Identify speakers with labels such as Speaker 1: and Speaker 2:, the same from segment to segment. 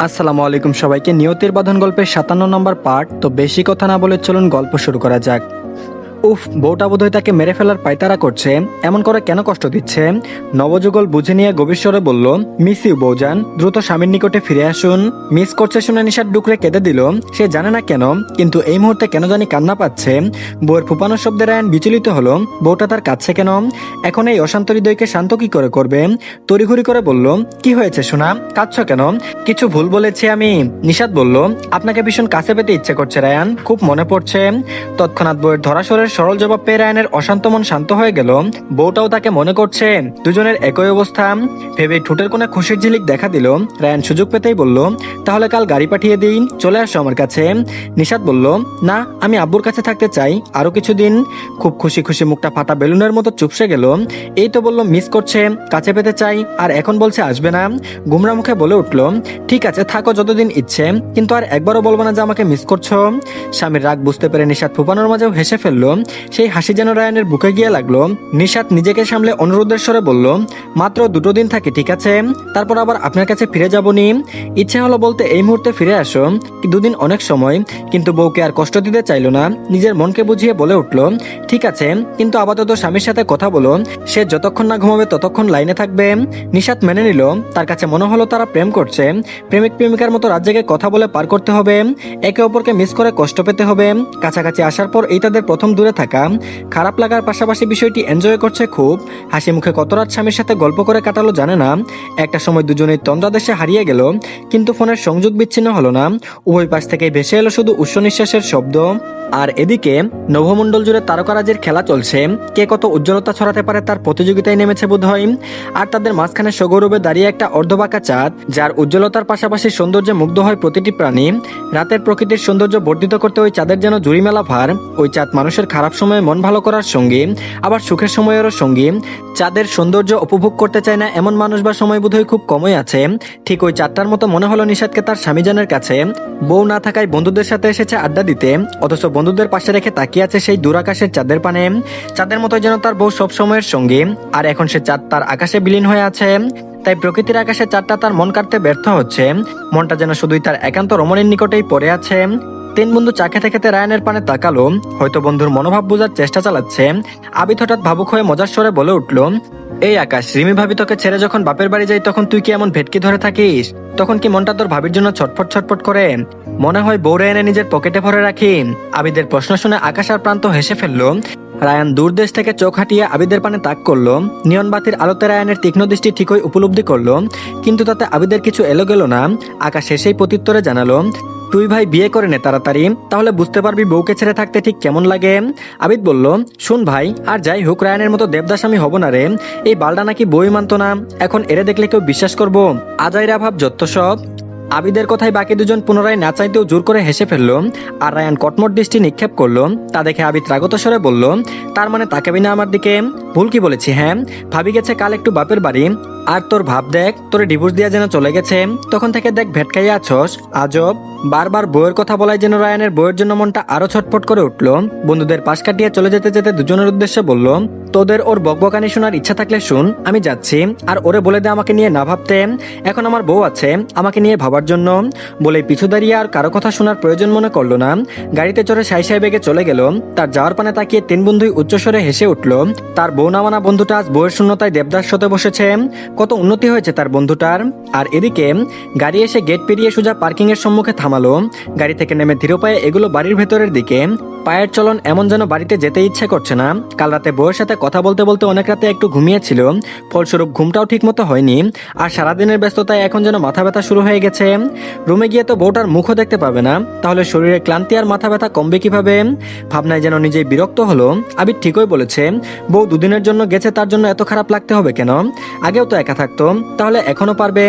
Speaker 1: আসসালামু আলাইকুম সবাইকে। নিয়তির বাঁধন গল্পের 57 নম্বর পার্ট। তো বেশি কথা না বলে চলুন গল্প শুরু করা যাক। উফ, বউটা বোধহয় তাকে মেরে ফেলার পায়তারা করছে। এমন করে কেন কষ্ট দিচ্ছে? নবযুগল বুঝে নিয়ে গভীর স্বরে বলল, মিস ইউ বউজান, দ্রুত স্বামীর নিকটে ফিরে আসুন। মিস করছে শুনে নিশার ডুকরে কেঁদে দিল। সে জানে না কেন, কিন্তু এই মুহূর্তে কেন জানি কান্না পাচ্ছে। বউয়ের ফুপানোর শব্দে রায়ান বিচলিত হলো। বউটা তার কাছে কেন? এখন এই অশান্ত হৃদয়কে শান্ত কি করে করবে? তড়িঘড়ি করে বলল, কি হয়েছে সোনা, কাঁদছো কেন? কিছু ভুল বলেছি আমি? নিশাত বলল, আপনাকে ভীষণ কাছে পেতে ইচ্ছে করছে রায়ান, খুব মনে পড়ছে। তৎক্ষণাৎ বউয়ের ধরাসরের সরল জবাব পেয়ে রায়ানের অশান্ত মন শান্ত হয়ে গেল। বউটাও তাকে মনে করছে। দুজনের একই অবস্থা ভেবে ঠোঁটের কোণে খুশির ঝিলিক দেখা দিল। রায়ান সুযোগ পেতেই বলল, তাহলে কাল গাড়ি পাঠিয়ে দিই, চলে আসো আমার কাছে। নিশাত বলল, না, আমি আব্বুর কাছে থাকতে চাই আরো কিছুদিন। খুব খুশি খুশি মুখটা ফাটা বেলুনের মতো চুপসে গেল। এই তো বলল মিস করছে, কাছে পেতে চাই, আর এখন বলছে আসবে না। গুমরা মুখে বলে উঠল, ঠিক আছে থাকো যতদিন ইচ্ছে, কিন্তু আর একবারও বলবো না যে আমাকে মিস করছো। স্বামীর রাগ বুঝতে পেরে নিশাত ফুপানোর মাঝেও হেসে ফেললো। সেই হাসি যেন রায়ানের বুকে গিয়ে লাগলো। নিশাত নিজেকে সামলে অনুরোধের স্বরে বলল, মাত্র 2 দিন থাকে, ঠিক আছে? তারপর আবার আপনার কাছে ফিরে যাবনি। ইচ্ছে হলো বলতে এই মুহূর্তে ফিরে আসো, 2 দিন অনেক সময়। কিন্তু বউকে আর কষ্ট দিতে চাইলো না, নিজের মনকে বুঝিয়ে বলে উঠল, ঠিক আছে, কিন্তু আপাতত স্বামীর সাথে কথা বলো, সে যতক্ষণ না ঘুমাবে ততক্ষণ লাইনে থাকবে। নিশাত মেনে নিল। তার কাছে মনে হলো তারা প্রেম করছে। প্রেমিক প্রেমিকার মতো রাত জেগে কথা বলে পার করতে হবে, একে অপরকে মিস করে কষ্ট পেতে হবে। কাছাকাছি আসার পর এই তাদের প্রথম দূরে থাকা। খারাপ লাগার পাশাপাশি বিষয়টি এনজয় করছে খুব। হাসি মুখে কত রাত স্বামীর সাথে গল্প করে কাটালো জানে না। একটা সময় দুজনেই তন্দ্রাদেশে হারিয়ে গেল, কিন্তু ফোনের সংযোগ বিচ্ছিন্ন হলো না। উভয় পাশ থেকে ভেসে এলো শুধু উচ্চ নিঃশ্বাসের শব্দ। আর এদিকে নভমণ্ডল জুড়ে তারকারাজের খেলা চলছে। কে কত উজ্জ্বলতা ছড়াতে পারে তার প্রতিযোগিতায় নেমেছে বোধহয়। আর তাদের মাঝখানে সগৌরবে দাঁড়িয়ে একটা অর্ধবাঁকা চাঁদ, যার উজ্জ্বলতার পাশাপাশি সৌন্দর্যে মুগ্ধ হয় প্রতিটি প্রাণী। রাতের প্রকৃতির সৌন্দর্য বর্ধিত করতে ওই চাঁদের যেন জুড়ি মেলা ভার। ওই চাঁদ মানুষের খারাপ সময়ে মন ভালো করার সঙ্গী, আবার সুখের সময়েরও সঙ্গী। চাঁদের সৌন্দর্য উপভোগ করতে চায় না এমন মানুষ বা সময় বোধহয় খুব কমই আছে। ঠিক ওই চাঁদটার মতো মনে হলো নিশাতকে তার স্বামীজানের কাছে। বউ না থাকায় বন্ধুদের সাথে এসেছে আড্ডা দিতে, অথচ বন্ধুদের পাশে রেখে তাকিয়ে আছে সেই দূরাকাশের চাঁদের পানে। চাঁদের মতো যেন তার বউ সব সময়ের সঙ্গী, আর এখন সে চাঁদ তার আকাশে বিলীন হয়ে আছে। তাই প্রকৃতির আকাশে চাঁদটা তার মন কাটতে ব্যর্থ হচ্ছে। মনটা যেন শুধুই তার একান্ত রমণীর নিকটেই পড়ে আছে। 3 বন্ধু চা খেতে খেতে রায়ানের পানে তাকালো, হয়তো বন্ধুর মনোভাব বোঝার চেষ্টা চালাচ্ছে। আবিদ হঠাৎ ভাবুক হয়ে মজার স্বরে বলে উঠল, এই আকাশ, রিমি ভাবি তোকে ছেড়ে যখন বাপের বাড়ি যাই তখন তুই কি এমন ভেটকি ধরে থাকিস? তখন কি মনটা তোর ভাবির জন্য ছটফট ছটফট করে? মনে হয় বউরে এনে নিজের পকেটে ভরে রাখি? আবিদের প্রশ্ন শুনে আকাশ আর প্রান্ত হেসে ফেললো। রায়ান দূরদেশ থেকে চোখ হাঁটিয়ে আবিদের পানে তাক করলো। নিয়ন বাতির আলোতে রায়ানের তীক্ষ্ণ দৃষ্টি ঠিকই উপলব্ধি করলো, কিন্তু তাতে আবিদের কিছু এলো গেল না। আকাশ হেসেই প্রত্যুত্তরে জানালো, তুই ভাই বিয়ে করে নে তাড়াতাড়ি, তাহলে বুঝতে পারবি বউকে ছেড়ে থাকতে ঠিক কেমন লাগে। আবিদ বলল, শুন ভাই, আর যাই হোক রায়ানের মতো দেবদাস আমি হব না রে। এই বালটা নাকি বই মানতো না, এখন এরে দেখলে কেউ বিশ্বাস করবো? আজাইরা ভাব যত সব। আবিদের কথায় বাকি দুজন পুনরায় না চাইতেও জোর করে হেসে ফেললো। আর রায়ান কটমট দৃষ্টি নিক্ষেপ করলো। তা দেখে আবিদ রাগত স্বরে বলল, তার মানে তাকাবি না আমার দিকে? ভুল কি বলেছি? হ্যাঁ, ভাবি গেছে কাল একটু বাপের বাড়ি, আর তোর ভাব দেখ, তোরে ডিভোর্স দিয়া যেন চলে গেছে। তখন থেকে দেখ ভেটকাইয়া আছস। আজব। বারবার বইয়ের কথা বলায় যেন রায়ানের বইয়ের জন্য মনটা আরো ছটফট করে উঠলো। বন্ধুদের পাশ কাটিয়ে চলে যেতে যেতে দুজনের উদ্দেশ্যে বলল, তোদের ওর বকবকানি শোনার ইচ্ছা থাকলে শুন, আমি যাচ্ছি। আর ওরে বলে দে আমাকে নিয়ে না ভাবতে, এখন আমার বউ আছে আমাকে নিয়ে ভাবার জন্য। বলে পিছু দাঁড়িয়ে আর কারো কথা শোনার প্রয়োজন মনে করলো না। গাড়িতে চড়ে সাই সাই বেগে চলে গেল। তার যাওয়ার পানে তাকিয়ে 3 বন্ধুই উচ্চস্বরে হেসে উঠল। তার বউ না মানা বন্ধুটা আজ বউয়ের শূন্যতায় দেবদাস হতে বসেছে। কত উন্নতি হয়েছে তার বন্ধুটার। আর এদিকে গাড়ি এসে গেট পেরিয়ে সোজা পার্কিং এর সম্মুখে থামালো। গাড়ি থেকে নেমে ধীর পায়ে এগুলো বাড়ির ভেতরের দিকে। পায়ের চলন এমন যেন বাড়িতে যেতে ইচ্ছে করছে না। কাল রাতে বউয়ের সাথে কথা বলতে বলতে অনেক রাতে একটু ঘুমিয়েছিল, ফলস্বরূপ ঘুমটাও ঠিক মতো হয়নি। আর সারাদিনের ব্যস্ততায় এখন যেন মাথা ব্যথা শুরু হয়ে গেছে। রুমে গিয়ে তো বউটার মুখও দেখতে পাবে না, তাহলে শরীরে ক্লান্তি আর মাথা ব্যথা কমবে কিভাবে? ভাবনায় যেন নিজেই বিরক্ত হলো। আবির ঠিকই বলেছে, বউ 2 দিনের জন্য গেছে, তার জন্য এত খারাপ লাগতে হবে কেন? আগেও তো একা থাকতো, তাহলে এখনো পারবে।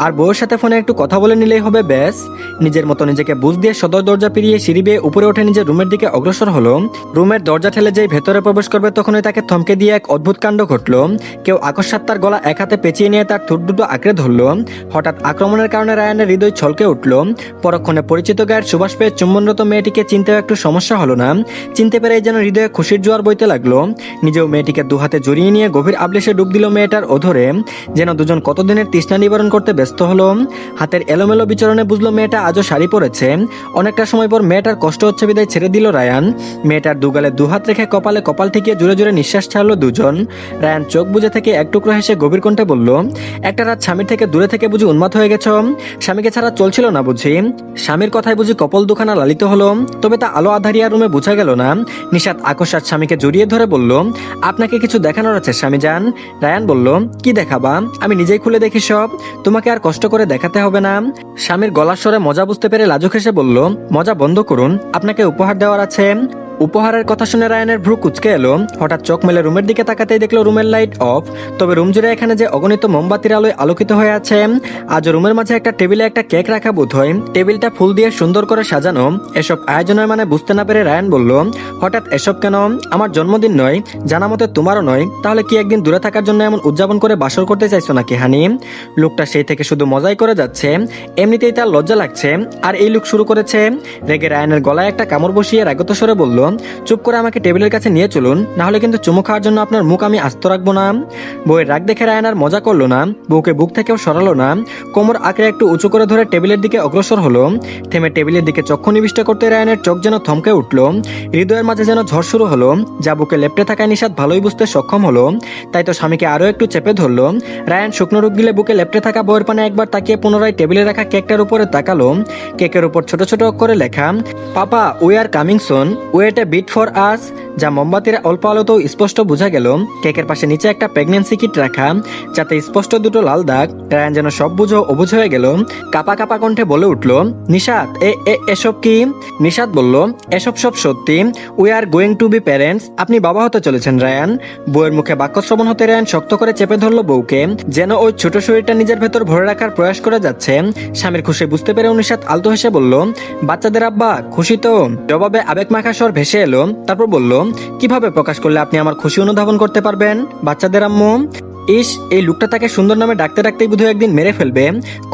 Speaker 1: আর বউয়ের সাথে ফোনে একটু কথা বলে নিলেই হবে, ব্যাস। নিজের মতো নিজেকে বুঝ দিয়ে সদর দরজা পেরিয়ে সিঁড়ি বেয়ে উপরে উঠে নিজের রুমের দিকে অগ্রসর হলো। রুমের দরজা ঠেলে যেই ভেতরে প্রবেশ করবে তখনই তাকে থমকে দিয়ে এক অদ্ভুত কাণ্ড ঘটলো। কেউ আকস্মাৎ তার গলা এক হাতে পেঁচিয়ে নিয়ে তার ঠোঁট দুটো আঁকড়ে ধরলো। হঠাৎ আক্রমণের কারণে রায়ানের হৃদয় ছলকে উঠল। পরক্ষণে পরিচিত গায়ের সুবাস পেয়ে চুম্বনরত মেয়েটিকে চিনতেও একটু সমস্যা হলো না। চিনতে পেরেই যেন হৃদয়ে খুশির জোয়ার বইতে লাগলো। নিজেও মেয়েটিকে 2 হাতে জড়িয়ে নিয়ে গভীর আবলেশে ডুব দিল মেয়েটার অধরে। যেন দুজন কতদিনের তৃষ্ণা নিবারণ করতে ব্যস্ত হলো। হাতের এলোমেলো বিচরণে বুঝলো মেয়েটা আজও শাড়ি পরেছে। অনেকটা সময় পর মেয়েটার কষ্ট হচ্ছে বিদায় ছেড়ে দিল রায়ান। মেয়েটার দুগালে দুহাত রেখে কপালে কপাল ঠেকিয়ে জোরে জোরে নিঃশ্বাস ছাড়লো দুজন। রায়ান চোখ বুজে থেকে এক টুকরো হেসে গভীর কণ্ঠে বলল, একটা রাত স্বামীর থেকে দূরে থেকে বুঝি উন্মাদ হয়ে গেছ? স্বামীকে ছাড়া চলছিল না বুঝি? স্বামীর কথায় বুঝি কপাল দুখানা লালিত হলো? তবে তা আলো আধারিয়া রুমে বোঝা গেল না। নিশাত আকস্মাৎ স্বামীকে জড়িয়ে ধরে বলল, আপনাকে কিছু দেখানোর আছে স্বামী যান। রায়ান বলল, কি দেখাবা? আমি নিজেই খুলে দেখি সব, তোমাকে আর কষ্ট করে দেখাতে হবে না। স্বামীর গলার স্বরে মজা বুঝতে পেরে লাজুক হেসে বলল, মজা বন্ধ করুন, আপনাকে উপহার দেওয়ার আছে। উপহারের কথা শুনে রায়ানের ভ্রু কুচকে এলো। হঠাৎ চোখ মেলে রুমের দিকে তাকাতেই দেখলো রুমের লাইট অফ। তবে রুম জুড়ে এখানে যে অগণিত মোমবাতির আলোয় আলোকিত হয়ে আছে। আজ রুমের মাঝে একটা টেবিলে একটা কেক রাখা বোধ হয়। টেবিলটা ফুল দিয়ে সুন্দর করে সাজানো। এসব আয়োজনের মানে বুঝতে না পেরে রায়ান বলল, হঠাৎ এসব কেন? আমার জন্মদিন নয়, জানা মতে তোমারও নয়, তাহলে কি একদিন দূরে থাকার জন্য এমন উদযাপন করে বাসর করতে চাইছো নাকি হানি? লোকটা সেই থেকে শুধু মজাই করে যাচ্ছে। এমনিতেই তার লজ্জা লাগছে, আর এই লোক শুরু করেছে। রেগে রায়ানের গলায় একটা কামড় বসিয়ে রাগত স্বরে বলল, চুপ করে আমাকে টেবিলের কাছে নিয়ে চলুন, না হলে কিন্তু চুমু খাওয়ার জন্য আপনার মুখ আমি আস্ত রাখবো না। বউয়ের রাগ দেখে রায়ান আর মজা করলো না। বউকে বুক থেকেও সরালো না। কোমর আঁকড়ে একটু উঁচু করে ধরে টেবিলের দিকে অগ্রসর হলো। থেমে টেবিলের দিকে চক্ষু নিবিষ্ট করতে রায়ানের চোখ যেন থমকে উঠল। হৃদয়ের মাঝে যেন ঝড় শুরু হলো। যা বুকে লেপটে থাকায় নিশাত ভালোই বুঝতে সক্ষম হলো। তাই তো স্বামীকে আরো একটু চেপে ধরলো। রায়ান শুকনো রূপ গিলে বুকে লেপটে থাকা বউয়ের পানে একবার তাকিয়ে পুনরায় টেবিলে রাখা কেকটার উপরে তাকালো। কেকের উপর ছোট ছোট অক্ষরে লেখা, papa we are coming soon, wait a bit for us. যা মোমবাতির অল্প আলোতেও স্পষ্ট বোঝা গেল। কেকের পাশে নিচে একটা প্রেগন্যান্সি কিট রাখা, যাতে স্পষ্ট দুটো লাল দাগ। রায়ান যেন সব বুঝো অবুঝ হয়ে গেল। কাপা কাপা কণ্ঠে বলে উঠল, নিশাত এসব কি? নিশাত বলল, এসব সব সত্যি। We are going to be parents. আপনি বাবা হতে চলেছেন রায়ান। বউয়ের মুখে বাক্য শ্রবণ হতে রায়ান শক্ত করে চেপে ধরলো বউকে, যেন ওই ছোট শরীরটা নিজের ভেতর ভরে রাখার প্রয়াস করে যাচ্ছে। স্বামীর খুশি বুঝতে পেরে নিশাত আলতো হেসে বলল, বাচ্চাদের আব্বা খুশি তো? জবাবে আবেগ মাখা স্বর ভেসে এলো। তারপর বলল, কিভাবে প্রকাশ করলে আপনি আমার খুশি অনুধাবন করতে পারবেন বাচ্চাদের আম্মু? ইস, এই লোকটা তাকে সুন্দর নামে ডাকতে ডাকতেই বোধহয় একদিন মেরে ফেলবে।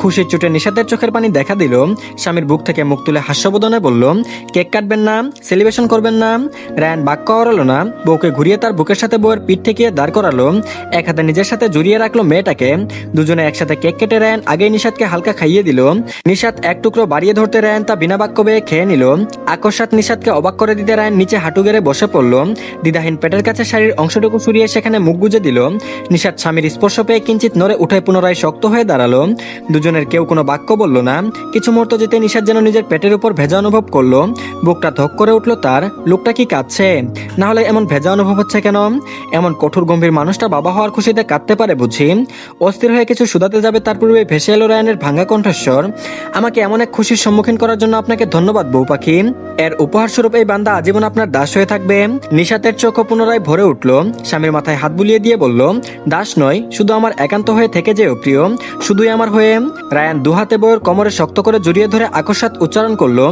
Speaker 1: খুশির চোটে নিশাতের চোখের পানি দেখা দিল। স্বামীর বুক থেকে মুখ তুলে হাস্যবোধনে বলল, কেক কাটবেন না? সেলিব্রেশন করবেন না? রায়ান বাক্য ওড়ালো না। বউকে ঘুরিয়ে তার বুকের সাথে বউয়ের পিঠ ঠেকিয়ে দাঁড় করালো। এক হাতে নিজের সাথে জড়িয়ে রাখলো মেয়েটাকে। দুজনে একসাথে কেক কেটে রায়ান আগেই নিশাতকে হালকা খাইয়ে দিল। নিশাত এক টুকরো বাড়িয়ে ধরতে রায়ান তা বিনা বাক্য বেয়ে খেয়ে নিল। আকস্মাৎ নিশাতকে অবাক করে দিতে রায়ান নিচে হাঁটু গেড়ে বসে পড়ল। দ্বিধাহীন পেটের কাছে শাড়ির অংশটুকু সরিয়ে সেখানে মুখ গুজে দিল। নিশাত স্বামীর স্পর্শ পেয়ে কিঞ্চিত নড়ে উঠে পুনরায় শক্ত হয়ে দাঁড়ালো। দুজনের কেউ কোনো বাক্য বলল না। কিছু মুহূর্ত যেতে নিশাত যেন নিজের পেটের উপর ভেজা অনুভব করলো। বুকটা ধক করে উঠলো তার। লোকটা কি কাঁদছে? না হলে এমন ভেজা অনুভব হচ্ছে কেন? এমন কঠোর গম্ভীর মানুষটা বাবা হওয়ার খুশিতে কাঁদতে পারে বুঝি? অস্থির হয়ে কিছু শুধাতে যাবে তার পূর্বে ভেসে এলো রায়ানের ভাঙ্গা কণ্ঠস্বর, আমাকে এমন এক খুশির সম্মুখীন করার জন্য আপনাকে ধন্যবাদ বউ পাখি। এর উপহার স্বরূপ এই বান্দা আজীবন আপনার দাস হয়ে থাকবে। নিশাতের চোখও পুনরায় ভরে উঠল। স্বামীর মাথায় হাত বুলিয়ে দিয়ে বলল, দাস নয়, শুধু আমার একান্ত হয়ে থেকে যেও প্রিয়, শুধুই আমার হয়ে। রায়ান দুহাতে বউয়ের কোমরে শক্ত করে জড়িয়ে ধরে আকস্মাৎ উচ্চারণ করলো,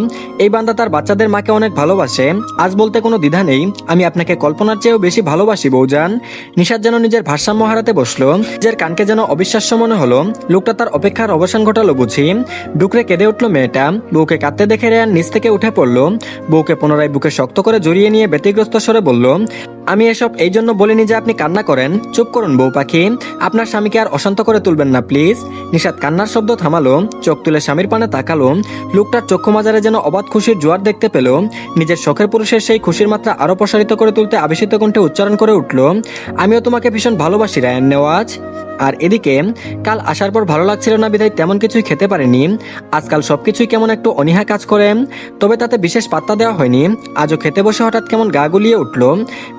Speaker 1: এই বান্দা তার বাচ্চাদের মাকে অনেক ভালোবাসে। আজ বলতে কোনো দ্বিধা নেই, আমি আপনাকে কল্পনার চেয়েও বেশি ভালোবাসি বউজান। নিশাত যেন নিজের ভারসাম্য হারাতে বসলো। নিজের কানকে যেন অবিশ্বাস্য মনে হলো। লোকটা তার অপেক্ষার অবসান ঘটালো বুঝি। ডুকরে কেঁদে উঠলো মেয়েটা। বউকে কাঁদতে দেখে রায়ান নিচ থেকে উঠে পড়লো। বউকে পুনরায় বুকে শক্ত করে জড়িয়ে নিয়ে ব্যতিগ্রস্ত স্বরে বলল, আমি এসব এই জন্য বলিনি যে আপনি কান্না করেন। চুপ করুন বউ পাখি, আপনার স্বামীকে আর অশান্ত করে তুলবেন না প্লিজ। নিশাত কান্নার শব্দ থামালো। চোখ তুলে স্বামীর পানে তাকালো। লোকটার চক্ষু মাজারে যেন অবাধ খুশির জোয়ার দেখতে পেল। নিজের শখের পুরুষের সেই খুশির মাত্রা আরো প্রসারিত করে তুলতে আবেশিত কণ্ঠে উচ্চারণ করে উঠল, আমিও তোমাকে ভীষণ ভালোবাসি রায়ান নেওয়াজ। আর এদিকে কাল আসার পর ভালো লাগছিল না বিধায় তেমন কিছুই খেতে পারেনি। আজকাল সবকিছুই কেমন একটু অনীহা কাজ করে, তবে তাতে বিশেষ পাত্তা দেওয়া হয়নি। আজও খেতে বসে হঠাৎ কেমন গা গুলিয়ে উঠল।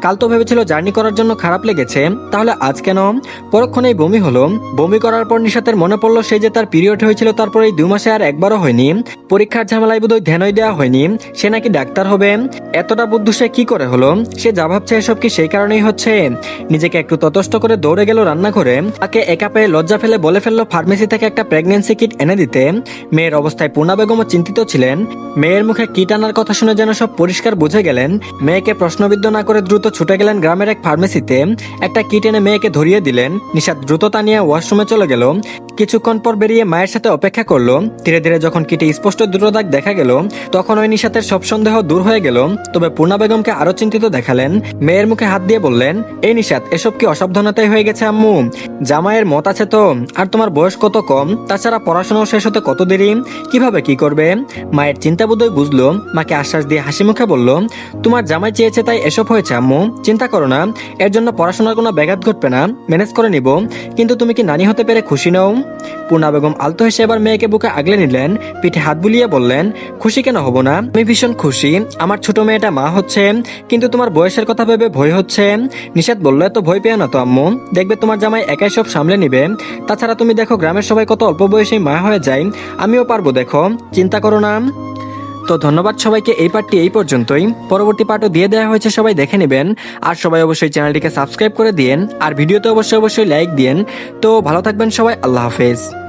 Speaker 1: কাল তো ভেবেছিল জার্নি করার জন্য খারাপ লেগেছে, তাহলে আজ কেন? পরক্ষণেই বমি হলো। বমি করার পর নিশাতের মনে পড়লো সেই যে তার পিরিয়ড হয়েছিল, তারপর এই 2 মাসে আর একবারও হয়নি। পরীক্ষার ঝামেলায় বোধহয় ধ্যানই দেওয়া হয়নি। সে নাকি ডাক্তার হবে। এতটা বুদ্ধু সে কি করে হলো? সে যা ভাবছে এসব কি সেই কারণেই হচ্ছে? নিজেকে একটু ততস্থ করে দৌড়ে গেল রান্নাঘরে। তাকে একা পেয়ে লজ্জা ফেলে বলে ফেললো ফার্মেসি থেকে একটা প্রেগন্যান্সি কিট এনে দিতে। মেয়ের অবস্থায় পূর্ণা বেগমও চিন্তিত ছিলেন। মেয়ের মুখে কিট আনার কথা শুনে যেন সব পরিষ্কার বুঝে গেলেন। মেয়েকে প্রশ্নবিদ্ধ না করে দ্রুত ছুটে গেলেন গ্রামের এক ফার্মেসিতে। একটা কিট এনে মেয়েকে ধরিয়ে দিলেন। নিশাত দ্রুত তা নিয়ে ওয়াশরুমে চলে গেল। কিছুক্ষণ পর বেরিয়ে মায়ের সাথে অপেক্ষা করলো। ধীরে ধীরে যখন কিটে স্পষ্ট দুটো দাগ দেখা গেল, তখন ওই নিশাতের সব সন্দেহ দূর হয়ে গেল। তবে পূর্ণা বেগমকে আরো চিন্তিত দেখালেন। মেয়ের মুখে হাত দিয়ে বললেন, এই নিশাত, এসব কি অসাবধানতাই হয়ে গেছে আম্মু? জামাইয়ের মত আছে তো, আর তোমার বয়স কত কম, তাছাড়া পড়াশোনা শেষ হতে কত দেরি, কিভাবে কি করবে? মায়ের চিন্তা বোধহয় বুঝলো। মাকে আশ্বাস দিয়ে হাসি মুখে বলল, তোমার জামাই চেয়েছে তাই এসব হয়েছে আম্মু, চিন্তা করো না, এর জন্য পড়াশোনার কোনো ব্যাঘাত ঘটবে না, ম্যানেজ করে নিব। কিন্তু তুমি কি নানি হতে পেরে খুশি নও? পূর্ণা বেগম আলতো হেসে এবার মেয়েকে বুকে আগলে নিলেন, পিঠে হাত বুলিয়ে বললেন, খুশি কেন হব না, আমি ভীষণ খুশি, আমার ছোট মেয়েটা মা হচ্ছে। কিন্তু তোমার বয়সের কথা ভেবে ভয় হচ্ছে। নিষাদ বলল, এত ভয় পেও না তো আম্মু, দেখবে তোমার জামাই একাই সব সামলে নিবে। তাছাড়া তুমি দেখো গ্রামের সবাই কত অল্প বয়সেই মা হয়ে যায়, আমিও পারবো, দেখো, চিন্তা করো না। তো ধন্যবাদ সবাইকে, এই পার্টটি এই পর্যন্তই। পরবর্তী পার্টও দিয়ে দেওয়া হয়েছে, সবাই দেখে নেবেন। আর সবাই অবশ্যই চ্যানেলটিকে সাবস্ক্রাইব করে দিন, আর ভিডিওতে অবশ্যই লাইক দিন। তো ভালো থাকবেন সবাই, আল্লাহ হাফেজ।